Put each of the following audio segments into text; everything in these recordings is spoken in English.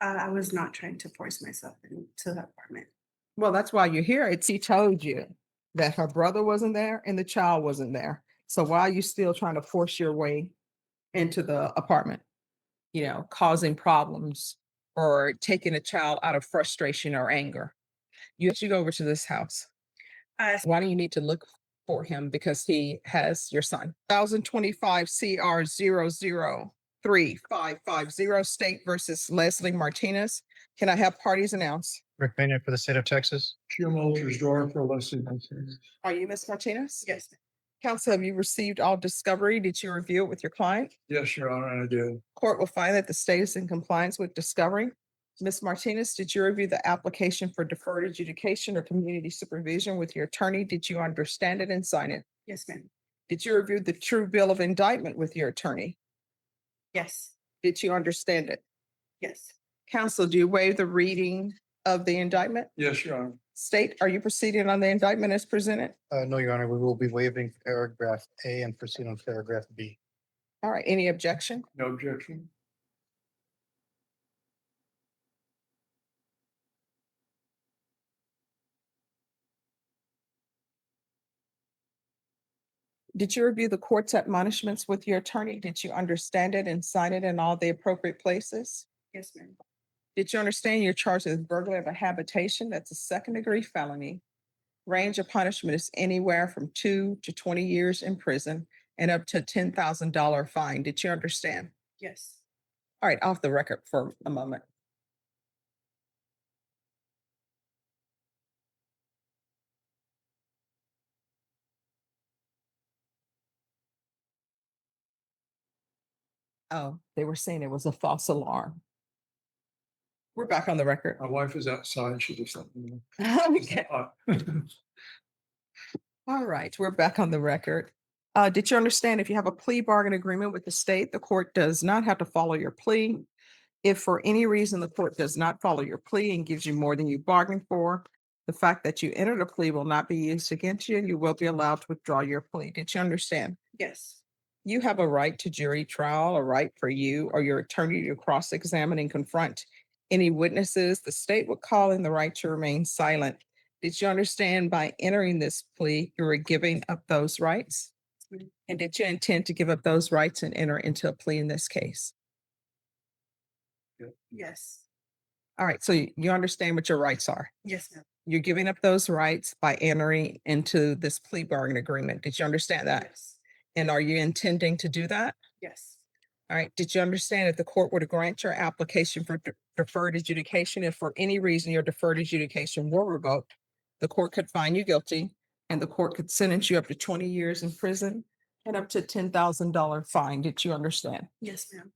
I was not trying to force myself into the apartment. Well, that's why you're here. He told you that her brother wasn't there and the child wasn't there. So why are you still trying to force your way into the apartment? Causing problems or taking a child out of frustration or anger. You should go over to this house. Why do you need to look for him? Because he has your son. 1025 CR 003550 State versus Leslie Martinez. Can I have parties announced? Rick Pena for the state of Texas. Jim Walters door for Leslie Martinez. Are you Miss Martinez? Yes, ma'am. Counsel, have you received all discovery? Did you review it with your client? Yes, Your Honor, I did. Court will find that the state is in compliance with discovery. Ms. Martinez, did you review the application for deferred adjudication or community supervision with your attorney? Did you understand it and sign it? Yes, ma'am. Did you review the true bill of indictment with your attorney? Yes. Did you understand it? Yes. Counsel, do you waive the reading of the indictment? Yes, Your Honor. State, are you proceeding on the indictment as presented? No, Your Honor, we will be waiving paragraph A and proceed on paragraph B. All right, any objection? No objection. Did you review the court's admonishments with your attorney? Did you understand it and sign it in all the appropriate places? Yes, ma'am. Did you understand you're charged with burglary of a habitation? That's a second-degree felony. Range of punishment is anywhere from 2 to 20 years in prison and up to $10,000 fine. Did you understand? Yes. All right, off the record for a moment. Oh, they were saying it was a false alarm. We're back on the record. My wife is outside. She just let me know. Okay. All right, we're back on the record. Did you understand if you have a plea bargain agreement with the state, the court does not have to follow your plea? If for any reason the court does not follow your plea and gives you more than you bargained for, the fact that you entered a plea will not be used against you and you will be allowed to withdraw your plea. Did you understand? Yes. You have a right to jury trial, a right for you or your attorney to cross-examine and confront any witnesses. The state would call in the right to remain silent. Did you understand by entering this plea, you were giving up those rights? Mhm. And did you intend to give up those rights and enter into a plea in this case? Yes. All right, so you understand what your rights are. Yes, ma'am. You're giving up those rights by entering into this plea bargain agreement. Did you understand that? Yes. And are you intending to do that? Yes. All right. Did you understand if the court were to grant your application for deferred adjudication, if for any reason your deferred adjudication were revoked, the court could find you guilty and the court could sentence you up to 20 years in prison and up to $10,000 fine. Did you understand? Yes, ma'am.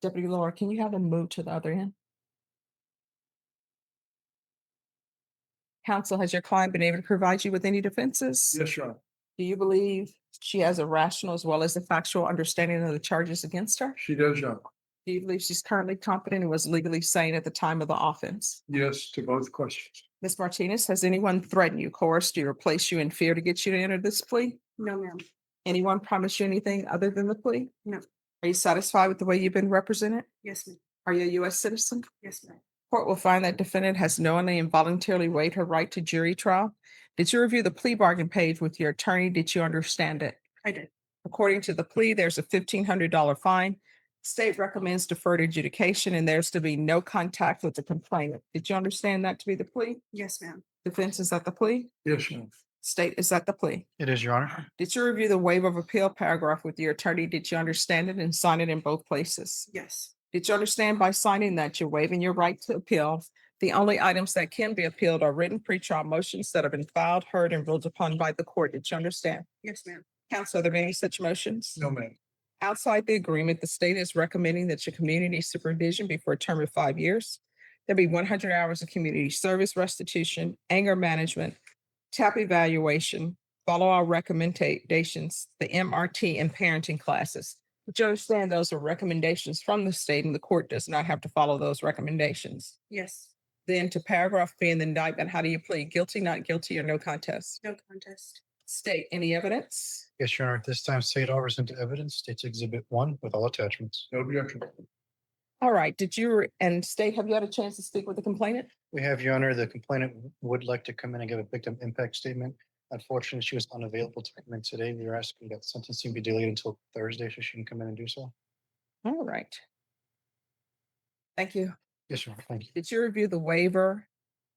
Deputy Laura, can you have them move to the other end? Counsel, has your client been able to provide you with any defenses? Yes, Your Honor. Do you believe she has a rational as well as a factual understanding of the charges against her? She does, Your Honor. Do you believe she's currently competent and was legally sane at the time of the offense? Yes to both questions. Ms. Martinez, has anyone threatened you, coerced you, or placed you in fear to get you to enter this plea? No, ma'am. Anyone promised you anything other than the plea? No. Are you satisfied with the way you've been represented? Yes, ma'am. Are you a U.S. citizen? Yes, ma'am. Court will find that defendant has knowingly and voluntarily waived her right to jury trial. Did you review the plea bargain page with your attorney? Did you understand it? I did. According to the plea, there's a $1,500 fine. State recommends deferred adjudication and there's to be no contact with the complainant. Did you understand that to be the plea? Yes, ma'am. Defense is at the plea? Yes, Your Honor. State is at the plea. It is, Your Honor. Did you review the waiver of appeal paragraph with your attorney? Did you understand it and sign it in both places? Yes. Did you understand by signing that you're waiving your right to appeal? The only items that can be appealed are written pretrial motions that have been filed, heard, and ruled upon by the court. Did you understand? Yes, ma'am. Counsel, are there any such motions? No, ma'am. Outside the agreement, the state is recommending that your community supervision be for a term of 5 years. There'll be 100 hours of community service restitution, anger management, TAP evaluation, follow our recommendations, the MRT and parenting classes. But you understand those are recommendations from the state and the court does not have to follow those recommendations. Yes. Then to paragraph B in the indictment, how do you plead? Guilty, not guilty, or no contest? No contest. State, any evidence? Yes, Your Honor. At this time, state offers into evidence, State's Exhibit 1 with all attachments. No objection. All right, and state, have you had a chance to speak with the complainant? We have, Your Honor, the complainant would like to come in and give a victim impact statement. Unfortunately, she was unavailable to come in today. We are asking that sentencing be delayed until Thursday so she can come in and do so. All right. Thank you. Yes, Your Honor. Thank you. Did you review the waiver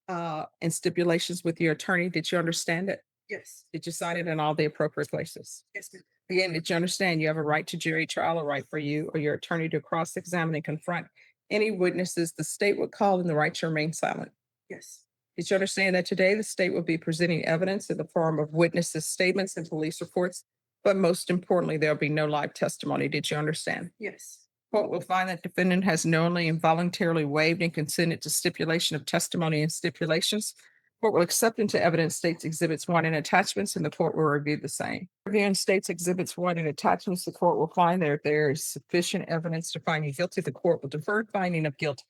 and stipulations with your attorney? Did you understand it? Yes, Did you sign it in all the appropriate places? yes, ma'am. Again, did you understand you have a right to jury trial, a right for you or your attorney to cross-examine and confront any witnesses the state would call, and the right to remain silent? Yes, Did you understand that today the state will be presenting evidence in the form of witnesses' statements and police reports? But most importantly, there'll be no live testimony. Did you understand? yes, Court will find that defendant has knowingly and voluntarily waived and consented to stipulation of testimony and stipulations. Court will accept into evidence states exhibits 1 and attachments, and the court will review the same. Reviewing states exhibits 1 and attachments, the court will find that if there is sufficient evidence to find you guilty, the court will defer finding of guilt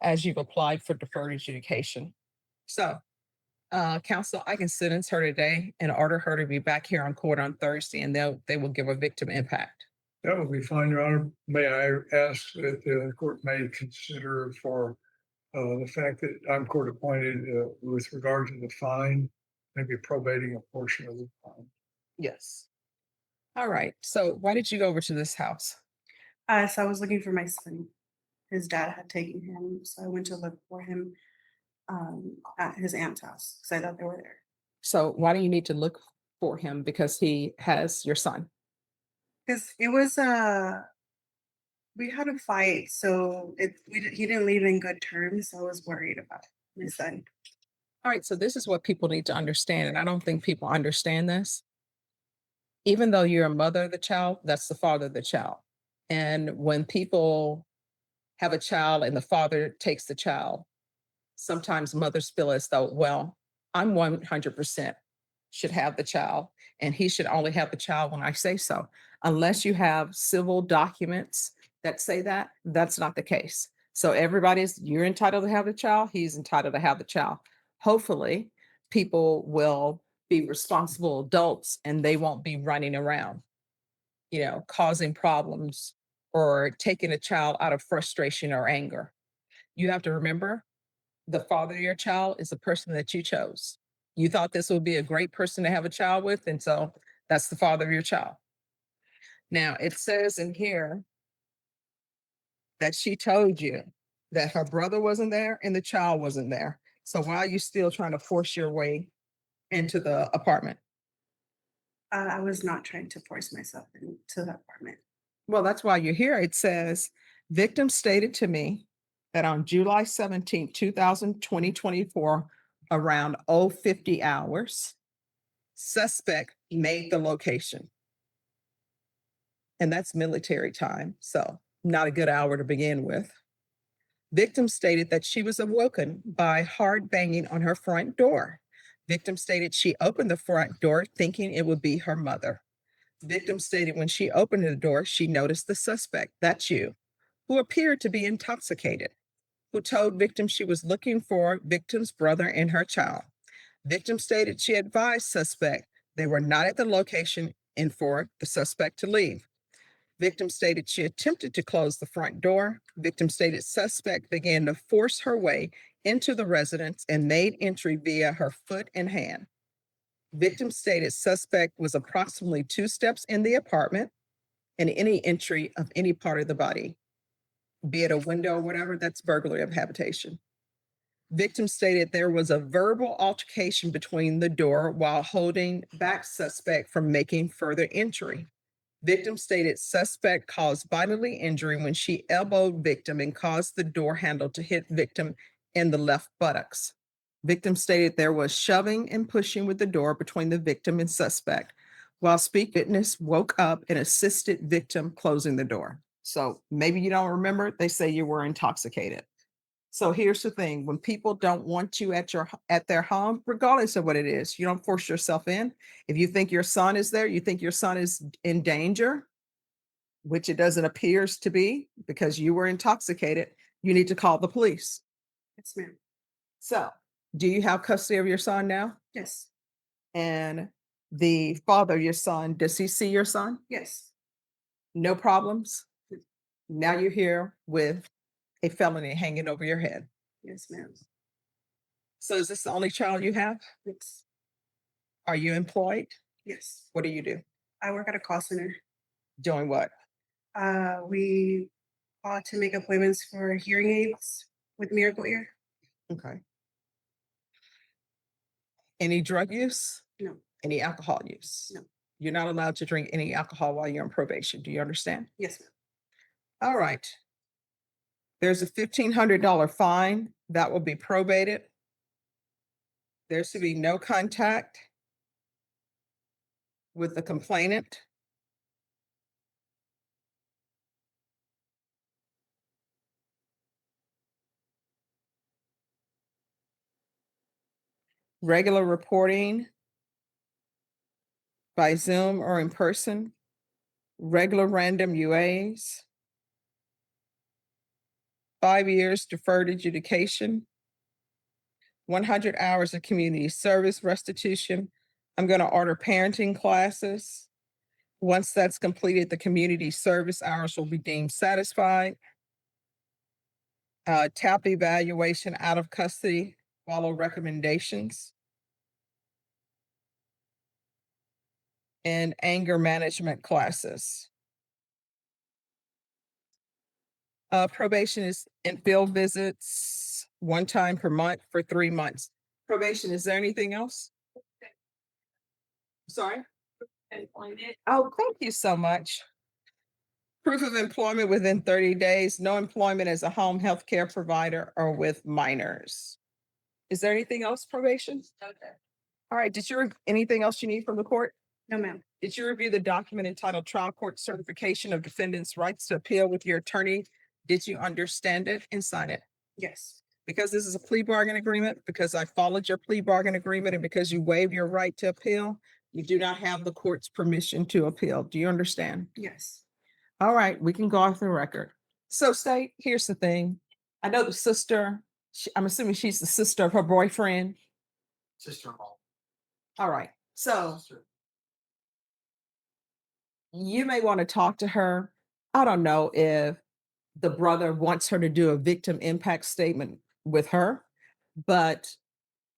as you've applied for deferred adjudication. So, counsel, I can sentence her today and order her to be back here on court on Thursday, and they will give a victim impact. That would be fine, Your Honor. May I ask that the court may consider for the fact that I'm court appointed with regard to the fine, maybe probating a portion of the fine. Yes. All right. So why did you go over to this house? so I was looking for my son. His dad had taken him, so I went to look for him at his aunt's house because I thought they were there. So why do you need to look for him? Because he has your son. Because it was we had a fight, so he didn't leave in good terms. So I was worried about my son. All right. So this is what people need to understand. And I don't think people understand this. Even though you're a mother of the child, that's the father of the child. And when people have a child and the father takes the child, sometimes mothers feel as though, well, I'm 100% should have the child, and he should only have the child when I say so. Unless you have civil documents that say that, that's not the case. So you're entitled to have the child, he's entitled to have the child. Hopefully, people will be responsible adults and they won't be running around, causing problems or taking a child out of frustration or anger. You have to remember the father of your child is the person that you chose. You thought this would be a great person to have a child with, and so that's the father of your child. Now, it says in here that she told you that her brother wasn't there and the child wasn't there. So why are you still trying to force your way into the apartment? I was not trying to force myself into the apartment. Well, that's why you're here. It says, victim stated to me that on July 17th, 2024, around 050 hours, suspect made the location. And that's military time, so not a good hour to begin with. Victim stated that she was awoken by hard banging on her front door. Victim stated she opened the front door thinking it would be her mother. Victim stated when she opened the door, she noticed the suspect, that's you, who appeared to be intoxicated, who told victim she was looking for victim's brother and her child. Victim stated she advised suspect they were not at the location and for the suspect to leave. Victim stated she attempted to close the front door. Victim stated suspect began to force her way into the residence and made entry via her foot and hand. Victim stated suspect was approximately 2 steps in the apartment, and any entry of any part of the body, be it a window or whatever, that's burglary of habitation. Victim stated there was a verbal altercation between the door while holding back suspect from making further entry. Victim stated suspect caused bodily injury when she elbowed victim and caused the door handle to hit victim in the left buttocks. Victim stated there was shoving and pushing with the door between the victim and suspect. While witness woke up and assisted victim closing the door. So maybe you don't remember, they say you were intoxicated. So here's the thing, when people don't want you at their home, regardless of what it is, you don't force yourself in. If you think your son is there, you think your son is in danger, which it doesn't appears to be because you were intoxicated, you need to call the police. Yes, ma'am. So, do you have custody of your son now? Yes, And the father of your son, does he see your son? yes, No problems? Now you're here with a felony hanging over your head. Yes, ma'am. So is this the only child you have? Yes. Are you employed? Yes. What do you do? I work at a call center. Doing what? We call to make appointments for hearing aids with Miracle Ear. Okay. Any drug use? No. Any alcohol use? No. You're not allowed to drink any alcohol while you're on probation. Do you understand? Yes, ma'am. All right. There's a $1,500 fine that will be probated. There's to be no contact with the complainant. Regular reporting by Zoom or in person. Regular random UAs. 5 years deferred adjudication. 100 hours of community service restitution. I'm going to order parenting classes. Once that's completed, the community service hours will be deemed satisfied. TAP evaluation out of custody, follow recommendations. And anger management classes. Probation is in field visits 1 time per month for 3 months. Probation, is there anything else? Sorry? Oh, thank you so much. Proof of employment within 30 days, no employment as a home health care provider or with minors. Is there anything else, probation? Okay. All right, anything else you need from the court? No, ma'am. Did you review the document entitled Trial Court Certification of Defendant's Rights to Appeal with your attorney? Did you understand it and sign it? Yes. Because this is a plea bargain agreement, because I followed your plea bargain agreement, and because you waived your right to appeal, you do not have the court's permission to appeal. Do you understand? Yes. All right, we can go off the record. So state, here's the thing. I know the sister, I'm assuming she's the sister of her boyfriend. Sister-in-law. All right, so you may want to talk to her. I don't know if the brother wants her to do a victim impact statement with her, but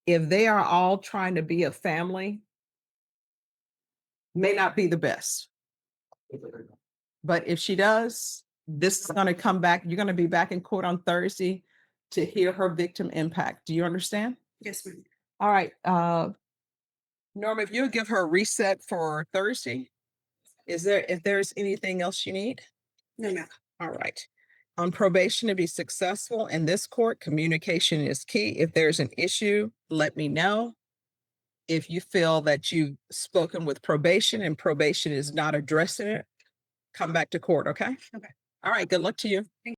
if they are all trying to be a family, may not be the best. But if she does, this is going to come back. You're going to be back in court on Thursday to hear her victim impact. Do you understand? Yes, ma'am. All right. Norma, if you'll give her a reset for Thursday, if there's anything else you need? No, ma'am. All right. On probation to be successful in this court, communication is key. If there's an issue, let me know. If you feel that you've spoken with probation and probation is not addressing it, come back to court, okay? Okay. All right, good luck to you.